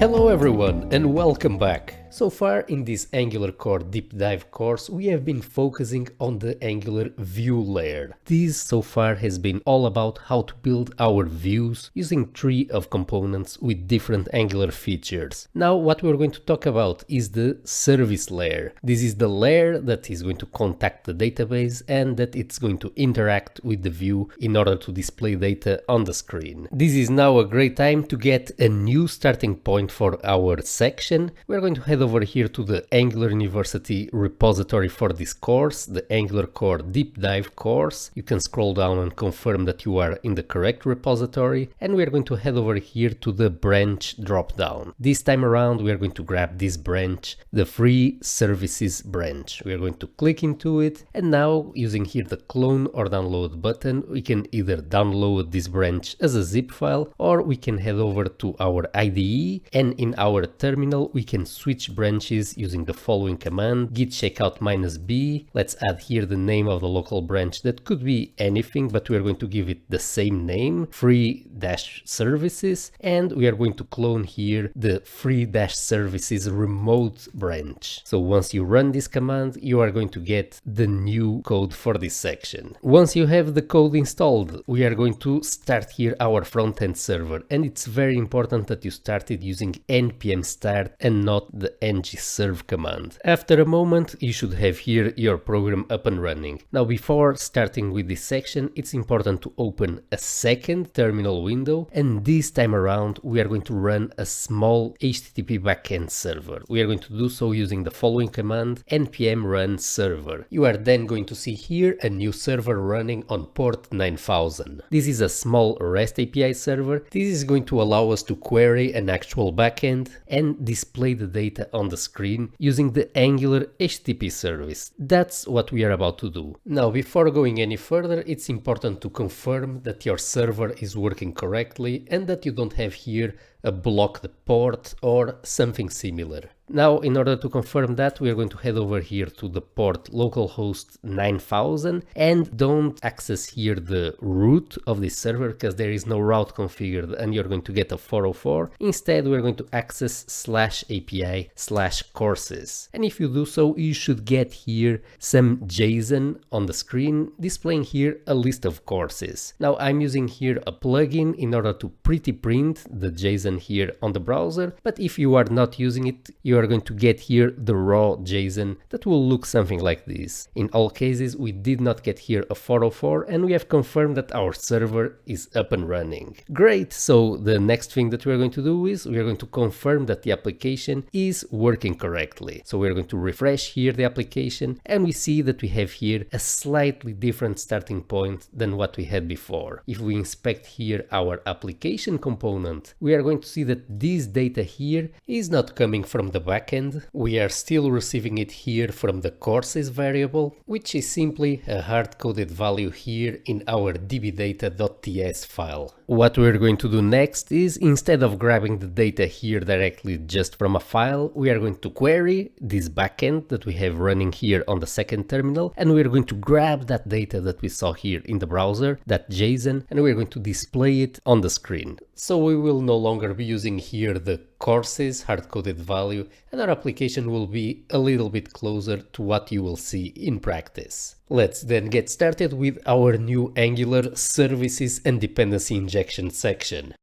Hello everyone and welcome back. So far in this Angular Core deep dive course we have been focusing on the Angular view layer. This so far has been all about how to build our views using tree of components with different Angular features. Now what we're going to talk about is the service layer. This is the layer that is going to contact the database and that it's going to interact with the view in order to display data on the screen. This is now a great time to get a new starting point for our section. We're going to head over here to the Angular University repository for this course, the Angular Core Deep Dive course. You can scroll down and confirm that you are in the correct repository, and we're going to head over here to the branch dropdown. This time around we are going to grab this branch, the free services branch. We are going to click into it, and now using here the clone or download button, we can either download this branch as a zip file, or we can head over to our IDE, and in our terminal we can switch branches using the following command: git checkout -b. Let's add here the name of the local branch. That could be anything, but we are going to give it the same name, free-services, and we are going to clone here the free-services remote branch. So once you run this command, you are going to get the new code for this section. Once you have the code installed, we are going to start here our front-end server, and it's very important that you started using npm start and not the ngserve command. After a moment, you should have here your program up and running. Now, before starting with this section, it's important to open a second terminal window, and this time around we are going to run a small HTTP backend server. We are going to do so using the following command: npm run server. You are then going to see here a new server running on port 9000. This is a small REST API server. This is going to allow us to query an actual backend and display the data on the screen using the Angular HTTP service. That's what we are about to do. Now, before going any further, it's important to confirm that your server is working correctly and that you don't have here a blocked port or something similar. Now, in order to confirm that, we are going to head over here to the port localhost 9000 and don't access here the root of this server because there is no route configured and you're going to get a 404. Instead, we're going to access /API/courses. And if you do so, you should get here some JSON on the screen displaying here a list of courses. Now, I'm using here a plugin in order to pretty print the JSON here on the browser, but if you are not using it, you are going to get here the raw JSON that will look something like this. In all cases, we did not get here a 404 and we have confirmed that our server is up and running. Great, so the next thing that we're going to do is we are going to confirm that the application is working correctly. So we're going to refresh here the application and we see that we have here a slightly different starting point than what we had before. If we inspect here our application component, we are going to see that this data here is not coming from the backend. We are still receiving it here from the courses variable, which is simply a hard-coded value here in our dbdata.ts file. What we're going to do next is, instead of grabbing the data here directly just from a file, we are going to query this backend that we have running here on the second terminal, and we're going to grab that data that we saw here in the browser, that JSON, and we're going to display it on the screen. So we will no longer be using here the courses hard-coded value, and our application will be a little bit closer to what you will see in practice. Let's then get started with our new Angular services and dependency injection section.